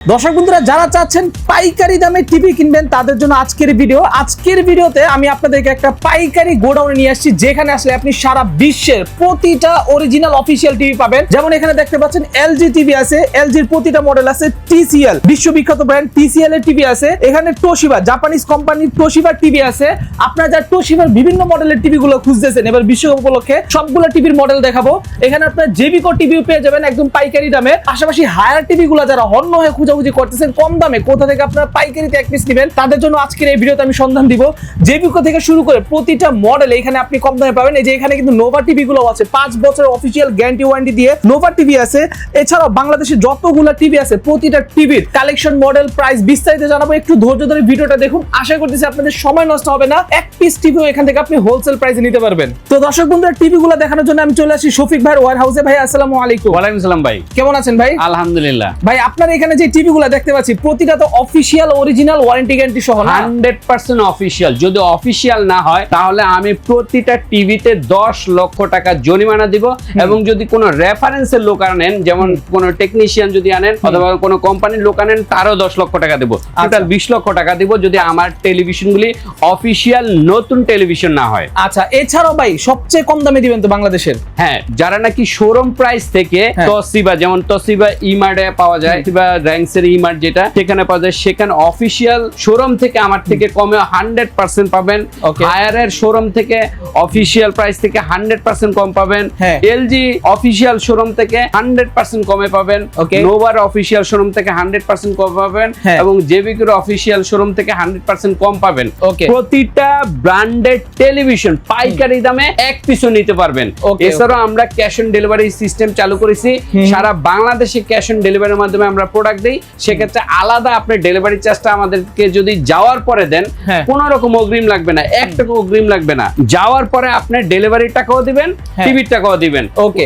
দর্শক বন্ধুরা যারা চাচ্ছেন পাইকারি দামে টিভি কিনবেন তাদের জন্য আজকের ভিডিওতে আমি আপনাদেরকে একটা পাইকারি গোডাউনে নিয়ে আসছি, যেখানে আসলে আপনি সারা বিশ্বের প্রতিটা অরিজিনাল অফিশিয়াল টিভি পাবেন। যেমন এখানে দেখতে পাচ্ছেন এলজি টিভি আছে, এলজির প্রতিটা মডেল আছে, টিসিএল বিশ্ববিখ্যাত ব্র্যান্ড টিসিএল এর টিভি আছে, এখানে তোশিবা জাপানিজ কোম্পানির তোশিবার টিভি আছে। আপনারা যারা তোশিবার বিভিন্ন মডেলের টিভি গুলো খুঁজতেছেন এবার বিশ্বকাপ উপলক্ষে সবগুলো টিভির মডেল দেখাবো। এখানে আপনারা জেবিকো টিভিও পেয়ে যাবেন একদম পাইকারি দামে। পাশাপাশি হায়ার টিভি গুলো যারা হন্য হয়ে খুঁজাখুঁজি করতেছেন কম দামে কোথা থেকে আপনারা পাইকারিতে এক পিস নেবেন, তাদের জন্য আজকের এই ভিডিওতে আমি সন্ধান দিব। জেবিকো থেকে শুরু করে প্রতিটা মডেল এখানে আপনি কম দামে পাবেন। এই যে এখানে কিন্তু নোভা টিভি গুলো আছে, 5 বছরের অফিশিয়াল গ্যারান্টি ওয়ারেন্টি দিয়ে নোভা টিভি আছে। এছাড়াও বাংলাদেশে যতগুলো টিভি আছে প্রতিটা টিভির কালেকশন, মডেল, প্রাইস বিস্তারিত জানাবো। একটু ধৈর্য ধরে ভিডিওটা দেখুন, আশা করতেছি আপনাদের সময় নষ্ট হবে না। এক পিস টিভিও এখান থেকে আপনি হোলসেল প্রাইসে নিতে পারবেন। তো দর্শক বন্ধুরা টিভি গুলো দেখানোর জন্য আমি চলে আসি শফিক ভাইয়ের ওয়্যার হাউসে। ভাই আসসালামু আলাইকুম। ওয়ালাইকুম আসসালাম ভাই, কেমন আছেন ভাই? আলহামদুলিল্লাহ। ভাই আপনার এখানে যে টিভি গুলো দেখতে পাচ্ছি প্রতিটা তো অফিশিয়াল অরিজিনাল ওয়ারেন্টি গ্যারান্টি সহ না? 100% অফিশিয়াল। যদি অফিশিয়াল না হয় তাহলে আমি প্রতিটা টিভিতে 10 লক্ষ টাকা জরিমানা দিব। এবং যদি কোনো রেফারেন্সের লোক আনেন, যেমন কোনো টেকনিশিয়ান যদি আনেন অথবা কোনো কোম্পানির লোক আনেন, তারও 10 লক্ষ টাকা দেব। টোটাল 20 লক্ষ টাকা দিব যদি আমার টেলিভিশনগুলি অফিশিয়াল নতুন টেলিভিশন না হয়। আচ্ছা, এছাড়াও ভাই সবচেয়ে কম দামে দিবেন তো বাংলাদেশের? হ্যাঁ, যারা নাকি শোরুম প্রাইস থেকে তোশিবা, যেমন তোশিবা ইমার্টে পাওয়া যায়, তোশিবা র্যাঙ্কসের ইমার্ট যেটা সেখানে পাওয়া যায়, সেখানে অফিশিয়াল শোরুম থেকে আমার থেকে কমে 100% পাবেন। হায়ারের শোরুম থেকে অফিশিয়াল প্রাইস থেকে 100% কম পাবেন। এলজি অফিশিয়াল শোরুম থেকে 100% কমে পাবেন। নোভার অফিশিয়াল শোরুম থেকে 100% কম পাবেন এবং জেবিকোর অফিশিয়াল শোরুম থেকে 100% কম পাবেন। প্রতিটা ব্র্যান্ডেড টেলিভিশন পাইকারি দামে এক পিসও নিতে পারবেন। এছাড়াও আমরা ক্যাশ অন ডেলিভারি সিস্টেম চালু করেছি। সারা বাংলাদেশে ক্যাশ অন ডেলিভারির মাধ্যমে আমরা প্রোডাক্ট দেই। সেক্ষেত্রে আলাদা আপনি ডেলিভারি চার্জটা আমাদেরকে যদি যাওয়ার পরে দেন, কোনো রকম অগ্রিম লাগবে না, 1 টাকা অগ্রিম লাগবে না। যাওয়ার পরে আপনি ডেলিভারি টাকাও দিবেন, টিভির টাকাও দিবেন।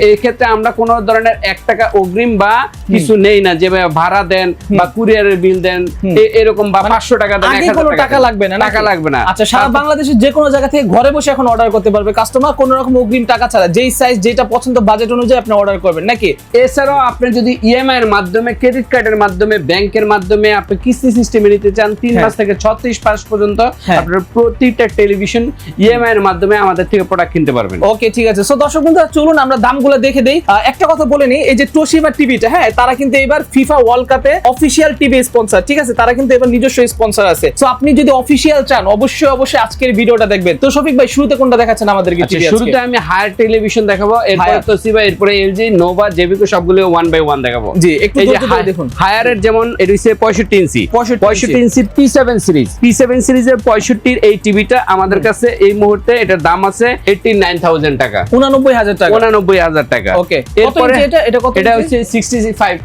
এই ক্ষেত্রে আমরা কোনো ধরনের 1 টাকা অগ্রিম বা কিছু নেই না, যে ভাড়া দেন বা কুরিয়ারের বিল দেন এরকম, বা 500 টাকা দেন, 1000 টাকা লাগবে না, টাকা লাগবে না। আচ্ছা, সারা বাংলাদেশের যে কোনো জায়গা থেকে ঘরে বসে এখন অর্ডার করতে পারবে কাস্টমার, কোনো রকম অগ্রিম টাকা ছাড়া, যেই সাইজ যেটা পছন্দ বাজেট অনুযায়ী আপনি অর্ডার করবেন নাকি? এছাড়াও আপনি যদি ইএমআই এর মাধ্যমে, ক্রেডিট কার্ডের মাধ্যমে, ব্যাংকের মাধ্যমে আপনি কিস্তি সিস্টেমে নিতে চান, 3 মাস থেকে 36 মাস পর্যন্ত আপনার প্রতিটা টেলিভিশন ইএমআই এর মাধ্যমে আমাদের থেকে প্রোডাক্ট কিনতে পারবেন। ওকে, ঠিক আছে। সো দর্শক বন্ধুরা চলুন আমরা দামগুলো দেখে দেই। একটা কথা বলে নিই, এই যে তোশিবা টিভিটা, তারা কিন্তু এবার ফিফা ওয়ার্ল্ড কাপে অফিশিয়াল টিভি স্পন্সর, ঠিক আছে? তারা কিন্তু এবার নিজস্ব স্পন্সর আছে। সো আপনি যদি অফিশিয়াল চান অবশ্যই আজকের ভিডিওটা দেখবেন। তো শফিক ভাই শুরুতে কোনটা দেখাচ্ছেন আমাদেরকে? শুরুতে আমি হায়ার টেলিভিশন দেখাবো, এরপর তোশিবা, এরপর এলজি, নোভা, জেবিকো সবগুলো 1 বাই 1 দেখাবো। জি, একটু দেখুন। হায়ারের যেমন এটা হচ্ছে 65 ইঞ্চি, 65 ইঞ্চি P7 সিরিজ, P7 সিরিজের 65 এই টিভিটা আমাদের কাছে এই মুহূর্তে এটার দাম আছে 89,000 টাকা, 89,000 টাকা, 89,000 টাকা। ওকে, এরপরে এটা কত? এটা হচ্ছে 65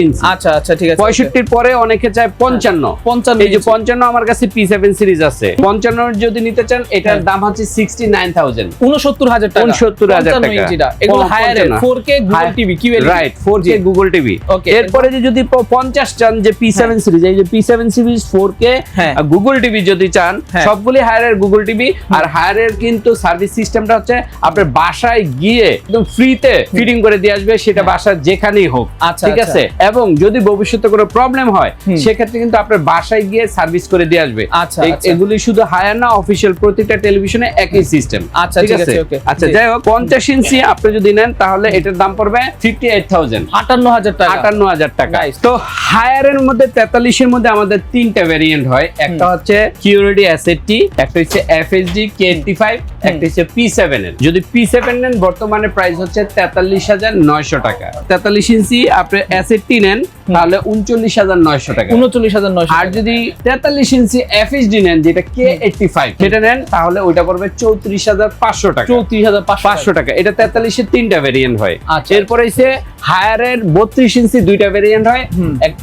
ইঞ্চি। আচ্ছা আচ্ছা, ঠিক আছে। 65 পরে অনেকে চায় 55, এই যে 55 আমার কাছে P7 সিরিজ আছে। 55 যদি নিতে চান এটার দাম হচ্ছে 69,000, 69,000 টাকা, 69,000 টাকা। এগুলো হায়ারের 4K Google TV, right, 4K Google TV. এরপরে যদি 50 চান, যে P7 সিরিজ, এই যে P7 series 4K Google TV যদি চান, সবগুলি হায়ারের গুগল টিভি। আর হায়ারের কিন্তু সার্ভিস সিস্টেমটা হচ্ছে আপনার বাসায় গিয়ে একদম ফ্রিতে ফিটিং করে দিয়ে আসবে, সেটা বাসা যেখানেই হোক, ঠিক আছে? এবং যদি ভবিষ্যতে কোনো প্রবলেম হয় সেক্ষেত্রে কিন্তু আপনার বাসায় গিয়ে সার্ভিস করে দিয়ে আসবে। এগুলি শুধু হায়ার না, অফিশিয়াল প্রতিটা টেলিভিশনে একই সিস্টেম, ঠিক আছে? আচ্ছা, যাই হোক, 50 ইঞ্চি আপনি যদি নেন তাহলে এটার দাম পড়বে 58,000, 58,000 টাকা, 58,000 টাকা। তো হায়ারের মধ্যে 43 এর মধ্যে আমাদের 3টা ভেরিয়েন্ট হয়। একটা হচ্ছে কিউরিটি অ্যাসেটি, একটা হচ্ছে FHD K85, একটা হচ্ছে P7 এর। যদি P7 নেন বর্তমানে প্রাইস হচ্ছে 43,900 টাকা। 43 ইঞ্চি আপনি অ্যাসেটি নেন তাহলে 39,900 টাকা, 39,900। আর যদি 43 ইঞ্চি FHD নেন, যেটা K85 সেটা নেন, তাহলে ওইটা পড়বে 34,500 টাকা, 34,500 টাকা। এটা 43 এর 3টা ভেরিয়েন্ট হয়। এরপরে হচ্ছে হায়ারের 32 ইঞ্চি 2টা ভেরিয়েন্ট হয়।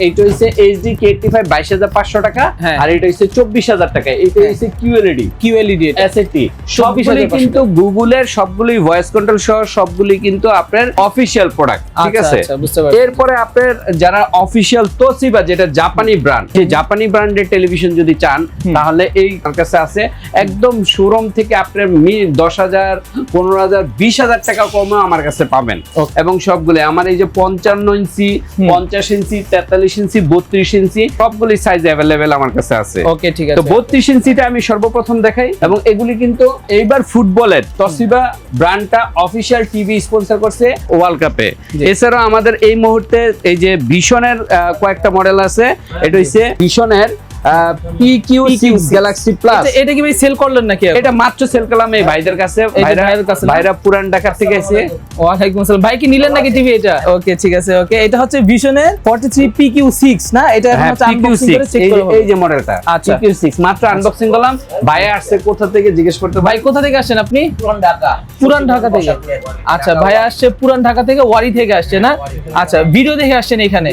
এইটা হচ্ছে HD K85 22,500 টাকা, আর এটা হচ্ছে 24,000 টাকা। এটা হচ্ছে QLED অ্যাসেটি। সবগুলি কিন্তু গুগলের, সবগুলি ভয়েস কন্ট্রোল সহ সবগুলি কিন্তু আপনার অফিশিয়াল প্রোডাক্ট, ঠিক আছে? এরপরে আপনার যারা অফিশিয়াল তোশিবা, যেটা জাপানি ব্র্যান্ড, সেই জাপানি ব্র্যান্ডের টেলিভিশন যদি চান তাহলে এই কাছে আছে একদম শোরুম থেকে আপনার 10,000, 15,000, 20,000 টাকা কমে আমার কাছে পাবেন। এবং সবগুলো আমার এই যে 55 ইঞ্চি, 50 ইঞ্চি, 43 ইঞ্চি, 32 ইঞ্চি সবগুলি সাইজ অ্যাভেলেবেল আমার কাছে আছে। ওকে ঠিক তো আছে। 32 ইঞ্চিটা আমি সর্বপ্রথম দেখাই, এবং এগুলি কিন্তু এইবার ফুটবলের তসিবা ব্র্যান্ডটা অফিশিয়াল টিভি স্পন্সর করছে ওয়ার্ল্ড কাপে। এছাড়াও আমাদের এই মুহূর্তে এই যে ভিশনের কয়েকটা মডেল আছে, এটা হচ্ছে ভিশনের PQ6 গ্যালাক্সি প্লাস। এটা কি ভাই সেল করলেন নাকি? এটা মাত্র সেল করলাম এই ভাইদের কাছে। ভাইরা পুরান ঢাকা থেকে এসে। ওয়ালাইকুম আসসালাম। ভাই কি নিলেন নাকি টিভি এটা? ওকে ঠিক আছে। ওকে এটা হচ্ছে ভিশনের 43 PQ6 না? এটা এখন হচ্ছে আনবক্সিং করে চেক করব। এই যে মডেলটা PQ6 মাত্র আনবক্সিং করলাম। ভাই আসছে কোথা থেকে জিজ্ঞেস করতে। ভাই কোথা থেকে আসছেন আপনি? পুরান ঢাকা। পুরান ঢাকা থেকে। আচ্ছা ভাই আসছে পুরান ঢাকা থেকে, ওয়ারি থেকে আসছে না? আচ্ছা ভিডিও দেখে আসছেন এখানে।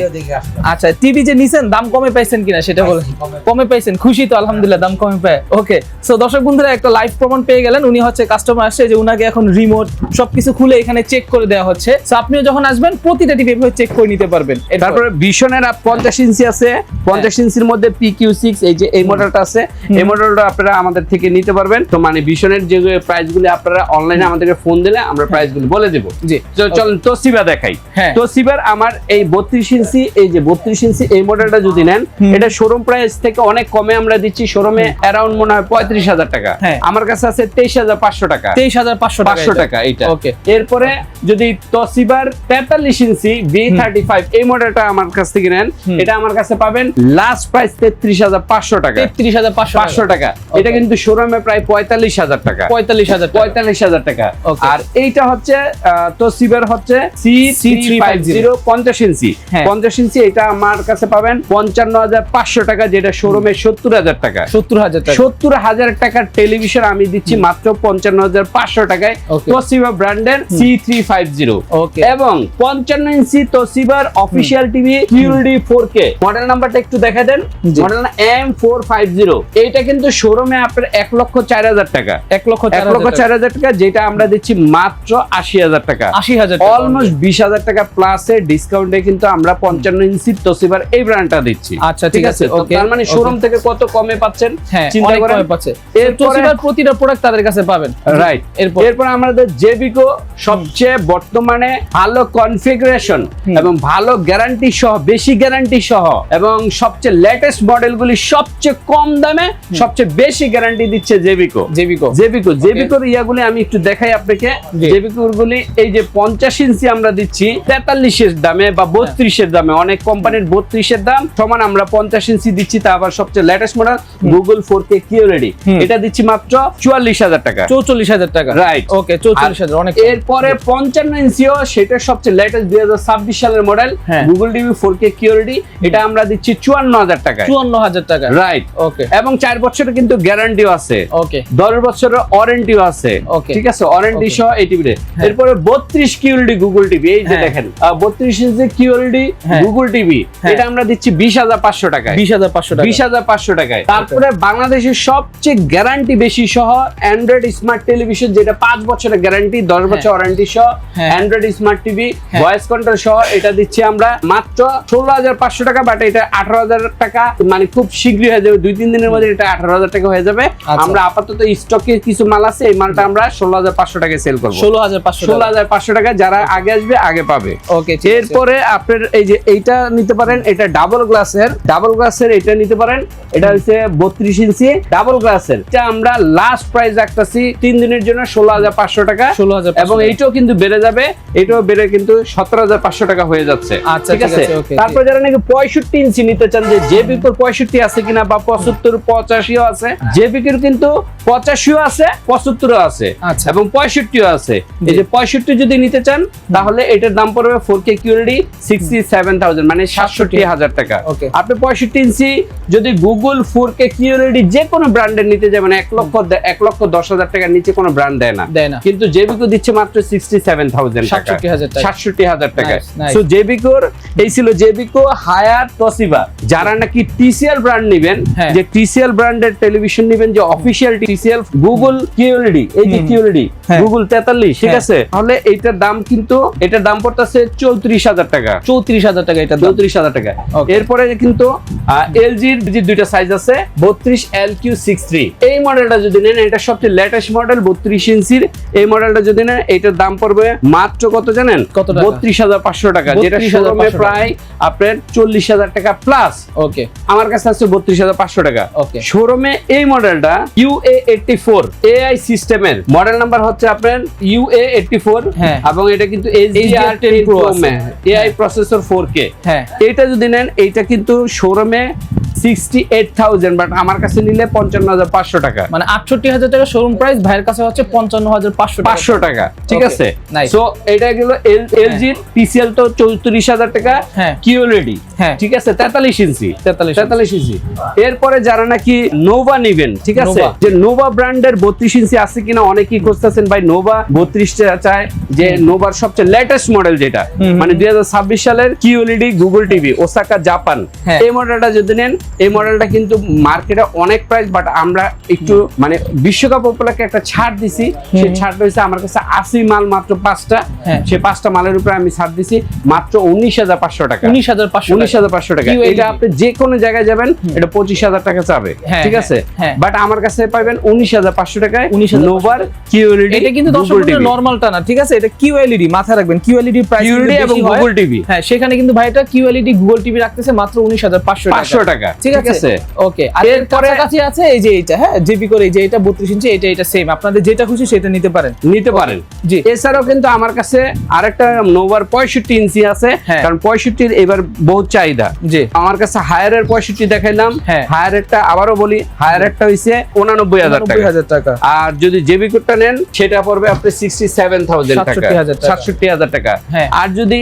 আচ্ছা টিভি যে নিছেন দাম কমে পাইছেন কিনা সেটা বলেন। কমে পাইছেন, খুশি তো? আলহামদুলিল্লাহ দাম কমে পায়। ওকে সো দর্শক বন্ধুরা একটা লাইভ প্রমাণ পেয়ে গেলেন। উনি হচ্ছে কাস্টমার আসছে যে উনাকে এখন রিমোট সবকিছু খুলে এখানে চেক করে দেওয়া হচ্ছে। সো আপনিও যখন আসবেন প্রতিটা টিভি এভাবে চেক করে নিতে পারবেন। তারপরে ভিশনের 50 ইঞ্চি আছে, 50 ইঞ্চির মধ্যে PQ6 এই যে এই মডেলটা আছে, এই মডেলটা আপনারা আমাদের থেকে নিতে পারবেন। তো মানে ভিশনের যে প্রাইসগুলো আপনারা অনলাইনে আমাদেরকে ফোন দিলে আমরা প্রাইসগুলো বলে দেব। জি চলুন তোশিবা দেখাই। হ্যাঁ। তোশিবার আমার এই 32 ইঞ্চি, এই যে 32 ইঞ্চি এই মডেলটা যদি নেন, এটা শোরুম প্রাইস থেকে অনেক কমে আমরা দিচ্ছি। শোরুমে অ্যারাউন্ড মনে হয় 35,000 টাকা। হ্যাঁ। আমার কাছে আছে 23,500 টাকা। 23,500 টাকা এটা। ওকে এরপরে যদি তোশিবার 43 ইঞ্চি V35 এই মডেলটা আমার কাছ থেকে নেন, এটা আমার কাছে পাবেন লাস্ট প্রাইস 33,500 টাকা। 33,500 টাকা। এটা কিন্তু শোরুমে প্রায় 45,000 টাকা। 45,000 টাকা। আর এইটা হচ্ছে তোশিবার হচ্ছে C350 50 ইঞ্চি। 50 ইঞ্চি এটা আমার কাছে পাবেন 55,500 টাকা, যেটা শোরুমে 70,000 টাকা। 70,000 টাকার টেলিভিশন আমি দিচ্ছি মাত্র 55,500 টাকায় তোশিবা ব্র্যান্ডের C350। এবং 55 ইঞ্চি তোশিবার official TV QLED 4K model নাম্বারটা একটু দেখা দেন। Model M450। এইটা কিন্তু শোরুমে আপনার 1,04,000 টাকা। 1,04,000 টাকা, যেটা আমরা দিচ্ছি মাত্র 80,000 টাকা। 80,000 অলমোস্ট 20,000 টাকা প্লাসে ডিসকাউন্টে কিন্তু আমরা 55 ইঞ্চি তোশিবার এই ব্র্যান্ডটা দিচ্ছি। আচ্ছা ঠিক আছে। ওকে তার মানে শোরুম থেকে কত কমে পাচ্ছেন চিন্তা করেন। তোশিবার প্রতিটা প্রোডাক্ট তাদের কাছে পাবেন। রাইট। এরপর আমাদের জেবিকো সবচেয়ে বর্তমানে ভালো কনফিগারেশন এবং ভালো গ্যারান্টি সহ, বেশি গ্যারান্টি সহ, এবং সবচেয়ে লেটেস্ট মডেলগুলি সবচেয়ে কম দামে সবচেয়ে বেশি গ্যারান্টি দিচ্ছে জেবিকোর ইয়াগুলি আমি একটু দেখাই আপনাকে। জেবিকোর গুলি এই যে 50 ইঞ্চি আমরা দিচ্ছি 43 এর দামে বা 32 এর দামে। অনেক কোম্পানির 32 এর দাম সমান আমরা 50 ইঞ্চি দিচ্ছি, তা আবার সবচেয়ে latest model Google 4K QLED এটা দিচ্ছি মাত্র 44,000 টাকা। 44,000 টাকা। রাইট। ওকে 44,000 অনেক। এরপরে 55 ইঞ্চিও সেটা সবচেয়ে লেটেস্ট 2026 সালের model Google TV 4K QLED এটা আমরা দিচ্ছি 54,000 টাকা। 54,000 টাকা। রাইট। ওকে এবং 4 বছরের কিন্তু গ্যারান্টিও আছে। ওকে 10 বছরের ওয়ারেন্টিও আছে। ঠিক আছে, ওয়ারেন্টি সহ এই টিভিতে। এরপরে 32 QLED গুগল টিভি এই যে দেখেন 32 ইঞ্চি QLED গুগল টিভি এটা আমরা দিচ্ছি 20,500 টাকায়। 20,500 টাকায়। তারপরে বাংলাদেশের সবচেয়ে গ্যারান্টি বেশি সহ অ্যান্ড্রয়েড স্মার্ট টেলিভিশন, যেটা 5 বছরের গ্যারান্টি, 10 বছর ওয়ারেন্টি সহ Android smart TV voice control সহ এটা দিচ্ছি আমরা মাত্র 16,500 টাকা। বাট এটা 18,000 টাকা, মানে খুব শীঘ্রই হয়ে যাবে, 2-3 দিনের মধ্যে এটা 18,000 টাকা হয়ে যাবে। আমরা আপাতত স্টকে কিছু মাল আছে, এই মালটা আমরা 16,500 টাকায় সেল করব। 16,500 টাকা। যারা আগে আসবে আগে পাবে। ওকে এরপরে আপনার এই যে এইটা নিতে পারেন, এটা ডাবল গ্লাসের এটা নিতে পারেন। এটা হচ্ছে 32 ইঞ্চি ডাবল গ্লাসের। এটা আমরা লাস্ট প্রাইস রাখতেছি 3 দিনের জন্য 16,500 টাকা। এবং এইটাও কিন্তু বেড়ে যাবে, এটাও বেড়ে কিন্তু 17,500 টাকা হয়ে যাচ্ছে। ঠিক আছে। তারপর যারা নাকি 65 ইঞ্চি নিতে চান, যে জেবিকোর 65 আছে কিনা বা 75 85ও আছে, জেবিকোর কিন্তু 85ও আছে, 75ও আছে এবং 65ও আছে। এই যে 65 যদি নিতে চান তাহলে এটার দাম পড়বে 4K QLED 67,000 মানে 67,000 টাকা। আপনি 65 ইঞ্চি যদি গুগল 4K QLED যে কোনো ব্র্যান্ডের নিতে যাবেন 1,10,000 টাকার নিচে কোনো ব্র্যান্ড দেয় না, কিন্তু জেবিকো দিচ্ছে মাত্র 67,000 টাকা, 67,000 টাকা। সো জেবিকোর এই ছিল জেবিকো হায়ার তোশিবা। যারা নাকি টিসিএল ব্র্যান্ড নেবেন, হ্যাঁ। যে টিসিএল ব্র্যান্ডের টেলিভিশন নেবেন, যে অফিশিয়াল টিসিএল গুগল কিউএলইডি, এই যে কিউএলইডি হ্যাঁ। গুগল 43, ঠিক হ্যাঁ। আছে, তাহলে এইটার দাম কিন্তু এটার দাম পড়তেছে 34,000 টাকা, 34,000 টাকা এটা 34,000 টাকা। Okay. এরপরে কিন্তু এলজির যে দুইটা সাইজ আছে 32 LQ63, এই মডেলটা যদি নেন, এটা সবচেয়ে লেটেস্ট মডেল 32 ইঞ্চির, এই মডেলটা যদি নেন এটার দাম পড়বে মাত্র কত জানেন? কত টাকা? 32,500 টাকা, যেটা 32,500 শোরুমে টাকা। প্রায় আপনার 40,000 টাকা প্লাস। ওকে আমার কাছে আছে 32,500 টাকা। Okay. শোরুমে এই মডেলটা UA84 AI সিস্টেমের, মডেল নাম্বার হচ্ছে আপনার UA84, হ্যাঁ। এবং এটা কিন্তু HDR10 HDR10 Pro Pro আছে। AI processor 4K। হ্যাঁ। এটা যদি নেন, এইটা কিন্তু শোরুমে 68,000, বাট আমার কাছে নিলে 55,500 টাকা, মানে 68,000 টাকা শোরুম প্রাইস, ভাইয়ের কাছে হচ্ছে 55,500 টাকা। 500 টাকা, ঠিক Okay, আছে। nice. সো এটা গেল এলজির টিসিএল তো 34,000 টাকা, হ্যাঁ। কিউএলইডি, হ্যাঁ। ঠিক আছে, 43 ইঞ্চি, 43 ইঞ্চি। এরপরে যারা নাকি নোভা নেবেন, ঠিক আছে, নোভা। যে নোভা ব্র্যান্ডের 32 ইঞ্চি আছে কিনা অনেকেই খুঁজতেছেন ভাই, নোভা 32 টা চায়, যে নোভার সবচেয়ে লেটেস্ট মডেল যেটা, মানে 2026 সালের QLED Google TV, Osaka Japan, হ্যাঁ। এই মডেলটা যদি নেন, এই মডেলটা কিন্তু মার্কেটে অনেক প্রাইস, বাট আমরা একটু মানে বিশ্বকাপ উপলক্ষে একটা ছাড় দিছি, সেই ছাড়টা হচ্ছে আমার কাছে 80 মাল মাত্র 5টা, হ্যাঁ। সেই 5টা মালের উপরে আমি ছাড় দিছি মাত্র 19,500 টাকা, 19,500 19,500 টাকা। QLED এটা আপনি যে কোনো জায়গায় যাবেন এটা 25,000 টাকা চাবে, হ্যাঁ, ঠিক আছে, হ্যাঁ। বাট আমার কাছে পাবেন 19,500 টাকায় 19,500 নোভার কিউএলইডি। এটা কিন্তু দর্শক নরমালটা না, ঠিক আছে, এটা কিউএলইডি, মাথায় রাখবেন কিউএলইডি প্রাইস কিউএলইডি এবং গুগল টিভি, হ্যাঁ, সেখানে কিন্তু ভাই এটা কিউএলইডি গুগল টিভি রাখতেছে মাত্র 19,500 টাকা। 500 টাকা, ঠিক আছে, ওকে। আর এর এরপরে কাছাকাছি আছে এই যে এইটা, হ্যাঁ, জিবি করে এই যে এটা 32 ইঞ্চি, এটা সেম, আপনাদের যেটা খুশি সেটা নিতে পারেন। নিতে পারেন। জি। এছাড়াও কিন্তু আমার কাছে আরেকটা নোভার 65 ইঞ্চি আছে, হ্যাঁ। কারণ 65 এবার বহুত চাহিদা। জি। আমার কাছে হায়ারের 65 দেখাইলাম, হ্যাঁ। হায়ারেরটা আবারও বলি, হায়ারেরটা হইছে 89,000 টাকা, 90,000 টাকা। আর যদি জেবি কোডটা নেন সেটা পড়বে আপনি 67,000 টাকা, 67,000 টাকা। 67,000 টাকা। হ্যাঁ। আর যদি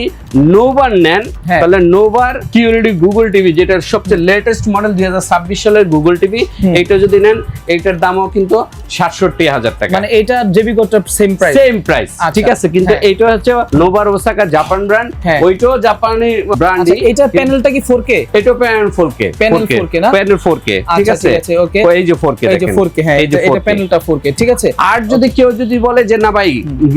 নোভার নেন, হ্যাঁ। তাহলে নোভার কিউএলইডি গুগল টিভি, যেটা সবচেয়ে লেটেস্ট মডেল 2026 সালের গুগল টিভি, এইটা যদি নেন এইটার দামও কিন্তু 67,000 টাকা, মানে এটা জেবি কোডটা সেম প্রাইস। সেম প্রাইস, আচ্ছা, ঠিক আছে, কিন্তু হ্যাঁ। এইটা হচ্ছে নোভার ওসাকা জাপান ব্র্যান্ড, হ্যাঁ। ওইটাও জাপানি ব্র্যান্ড। আচ্ছা, এটা প্যানেলটা কি 4K? এটা প্যানেল 4K, প্যানেল 4K না? প্যানেল 4K, ঠিক আচ্ছা, আছে, ঠিক আছে, ওকে। এই যে 4K, এই যে 4K, হ্যাঁ, এই যে এটা 4K। প্যানেলটা 4K, ঠিক আছে। আর যদি কেউ যদি বলে যে না ভাই,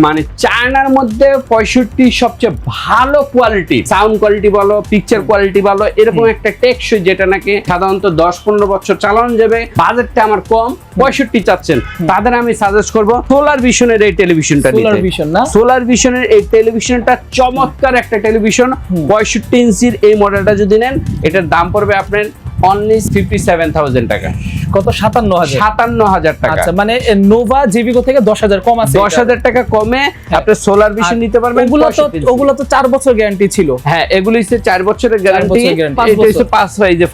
মানে চায়নার মধ্যে 65 সবচেয়ে ভালো কোয়ালিটি, সাউন্ড কোয়ালিটি বলো, পিকচার কোয়ালিটি বলো, এরকম একটা টেকসই যেটা নাকি সাধারণত 10-15 বছর চালানো যাবে, বাজেটটা আমার কম, 65 চাচ্ছেন, তাদের আমি সাজেস্ট করব সোলার ভিশনের এই টেলিভিশনটা নিতে। সোলার ভিশন না? সোলার ভিশনের এই টেলিভিশনটা চমৎকার একটা টেলিভিশন, 65 ইঞ্চির এই মডেলটা যদি নেন, এটার দাম পড়বে আপনার অনলি 57,000 টাকা। কত? 57,000। 57,000 টাকা। আচ্ছা, মানে নোভা জিবিকো থেকে 10,000 কম আছে। 10,000 টাকা কমে আপনি সোলার ভিশন নিতে পারবেন। ওগুলো তো 4 বছর গ্যারান্টি ছিল। হ্যাঁ, এগুলো হচ্ছে 4 বছরের গ্যারান্টি, বছরের guarantee, এটা হচ্ছে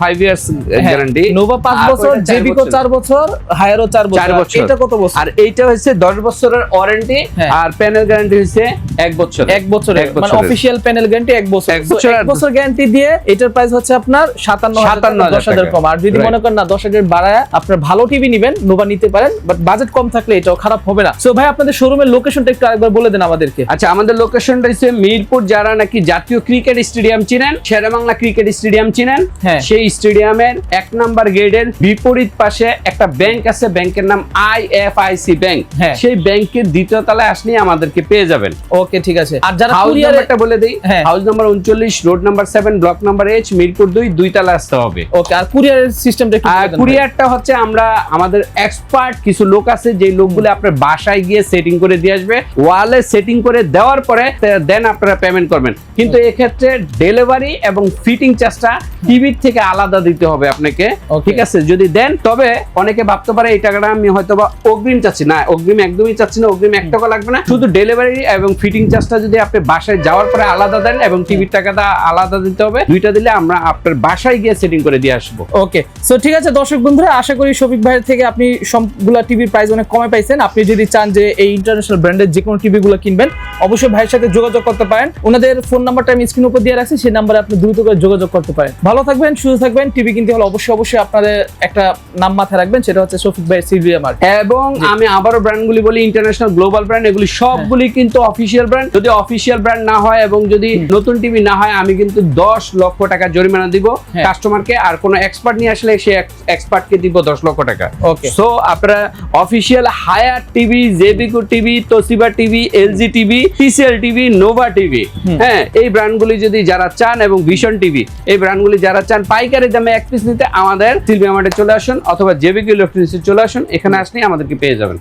5 ইয়ার্স গ্যারান্টি। নোভা 5 বছর, জিবিকো 4 বছর, হায়ারও 4 বছর। এটা কত বছর? আর এইটা হচ্ছে 10 বছরের ওয়ারেন্টি, হ্যাঁ। আর প্যানেল গ্যারান্টি হচ্ছে 1 বছর। 1 বছরের, মানে অফিশিয়াল প্যানেল গ্যারান্টি 1 বছর। 1 বছর 1 বছর গ্যারান্টি দিয়ে এটার প্রাইস হচ্ছে আপনার 57,000, 10,000 কম। আর যদি মনে করেন না 10,000 বাড়ায় আপনার ভালো টিভি নেবেন, নোভা নিতে পারেন, বাট বাজেট কম থাকলে এটাও খারাপ হবে না। সো ভাই, আপনাদের শোরুমের লোকেশনটা একটু আরেকবার বলে দেন আমাদেরকে। আচ্ছা, আমাদের লোকেশনটা হচ্ছে মিরপুর, যারা নাকি জাতীয় ক্রিকেট স্টেডিয়াম চিনেন, শেরেবাংলা ক্রিকেট স্টেডিয়াম চিনেন, হ্যাঁ। সেই স্টেডিয়ামের 1 নাম্বার গেটের বিপরীত পাশে একটা ব্যাংক আছে, ব্যাংকের নাম IFIC ব্যাংক। হ্যাঁ। সেই ব্যাংকের দ্বিতীয় তলায় আসলে আমাদেরকে পেয়ে যাবেন। ওকে, ঠিক আছে। আর যারা হাউস কুরিয়ারে, নাম্বারটা বলে দেই, হ্যাঁ। House number 39, road number 7, block number H, Mirpur 2 তলায় আসতে হবে। ওকে। আর কুরিয়ারের সিস্টেমটা একটু বলে দেন ভাই। কুরিয়ারটা হচ্ছে আমরা আমাদের এক্সপার্ট কিছু লোক আছে, যে লোকগুলো আপনার বাসায় গিয়ে সেটিং করে দিয়ে আসবে, ওয়ালে সেটিং করে দেওয়ার পরে দেন আপনারা পেমেন্ট করবেন। কিন্তু এক্ষেত্রে ডেলিভারি এবং ফিটিং চার্জটা টিভির থেকে আলাদা দিতে হবে আপনাকে, Okay. ঠিক আছে। যদি দেন, তবে অনেকে ভাবতে পারে এই টাকাটা আমি হয়তোবা অগ্রিম চাচ্ছি, না, অগ্রিম একদমই চাচ্ছি না, অগ্রিম 1 টাকা লাগবে না, শুধু ডেলিভারি এবং ফিটিং চার্জটা যদি আপনি বাসায় যাওয়ার পরে আলাদা দেন এবং টিভির টাকাটা আলাদা দিতে হবে, দুইটা দিলে আমরা আপনার বাসায় গিয়ে সেটিং করে দিয়ে আসবো। ওকে, সো ঠিক আছে দর্শক বন্ধুরা, আশা করি শফিক ভাইয়ের থেকে আপনি সবগুলা টিভির প্রাইস অনেক কমে পাইছেন। আপনি যদি চান যে এই ইন্টারন্যাশনাল ব্র্যান্ডের যে কোনো টিভি গুলো কিনবেন, অবশ্যই ভাইয়ের সাথে যোগাযোগ করতে পারেন। ওনাদের ফোন নাম্বারটা আমি স্ক্রিন উপর দিয়ে রাখছি, সেই নাম্বারে আপনি দ্রুত করে যোগাযোগ করতে পারেন। ভালো থাকবেন, সুস্থ থাকবেন। টিভি কিনতে হলে অবশ্যই আপনাদের একটা নাম মাথায় রাখবেন, সেটা হচ্ছে শফিক ভাইয়ের সিভিএ মার্ট। এবং আমি আবারও ব্র্যান্ডগুলি বলি, ইন্টারন্যাশনাল গ্লোবাল ব্র্যান্ড, এগুলি সবগুলি কিন্তু অফিসিয়াল ব্র্যান্ড। যদি অফিসিয়াল ব্র্যান্ড না হয় এবং যদি নতুন টিভি না হয়, আমি কিন্তু 10 লক্ষ টাকা জরিমানা দিব কাস্টমারকে। আর কোনো এক্সপার্ট নিয়ে আসলে সেই এক্সপার্টকে দিব 10 লক্ষ টাকা। ওকে, সো আপনারা অফিসিয়াল হায়ার টিভি, জেবিকো TV, Toshiba TV, LG TV, TCL TV, Nova TV, হ্যাঁ, এই ব্র্যান্ডগুলি যদি যারা চান, এবং ভিশন টিভি, এই ব্র্যান্ডগুলি যারা চান পাইকারি দামে এক পিস নিতে, আমাদের সিলভিয়া মার্টে চলে আসুন অথবা জেবিকো ইলেকট্রনিক্সে চলে আসুন। এখানে আসলেই আমাদেরকে পেয়ে যাবেন।